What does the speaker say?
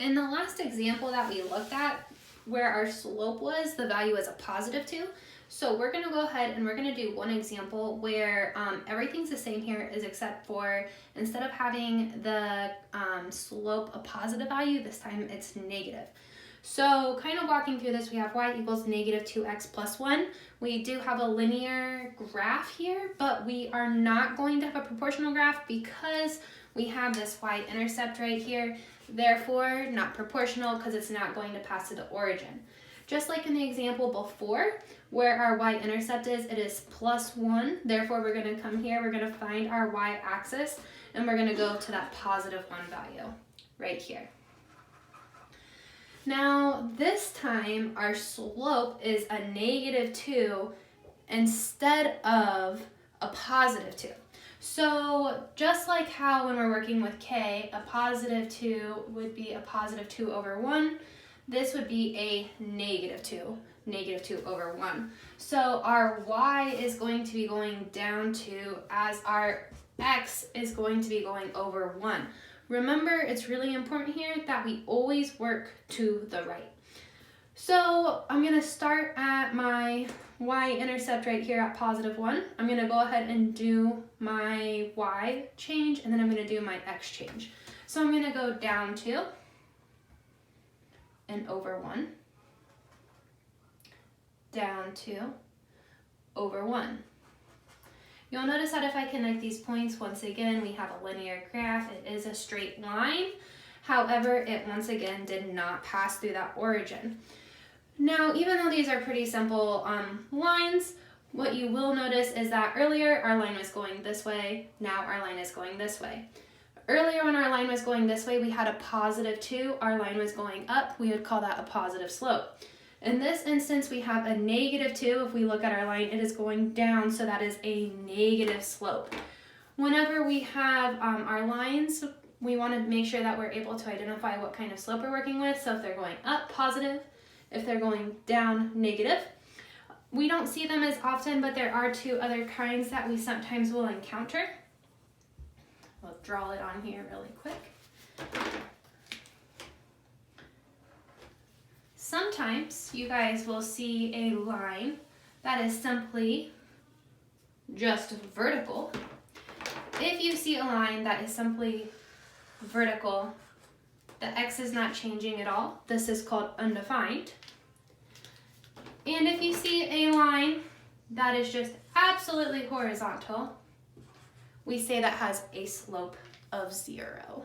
In the last example that we looked at, where our slope was, the value is a positive 2. So we're going to go ahead and we're going to do one example where everything's the same here, is except for instead of having the slope a positive value, this time it's negative. So kind of walking through this, we have y equals negative 2x plus 1. We do have a linear graph here, but we are not going to have a proportional graph because we have this y-intercept right here. Therefore, not proportional because it's not going to pass to the origin. Just like in the example before, where our y-intercept is, it is plus 1. Therefore, we're going to come here, we're going to find our y-axis, and we're going to go to that positive 1 value right here. Now, this time, our slope is a negative 2 instead of a positive 2. So just like how when we're working with k, a positive 2 would be a positive 2 over 1, this would be a negative 2 over 1. So our y is going to be going down 2 as our x is going to be going over 1. Remember, it's really important here that we always work to the right. So I'm going to start at my y-intercept right here at positive 1. I'm going to go ahead and do my y change, and then I'm going to do my x change. So I'm going to go down 2 and over 1, down 2, over 1. You'll notice that if I connect these points, once again, we have a linear graph. It is a straight line. However, it once again did not pass through that origin. Now, even though these are pretty simple lines, what you will notice is that earlier our line was going this way, now our line is going this way. Earlier when our line was going this way, we had a positive 2, our line was going up, we would call that a positive slope. In this instance, we have a negative 2. If we look at our line, it is going down, so that is a negative slope. Whenever we have our lines, we want to make sure that we're able to identify what kind of slope we're working with. So if they're going up, positive. If they're going down, negative. We don't see them as often, but there are 2 other kinds that we sometimes will encounter. We'll draw it on here really quick. Sometimes you guys will see a line that is simply just vertical. If you see a line that is simply vertical, the x is not changing at all. This is called undefined. And if you see a line that is just absolutely horizontal, we say that has a slope of 0.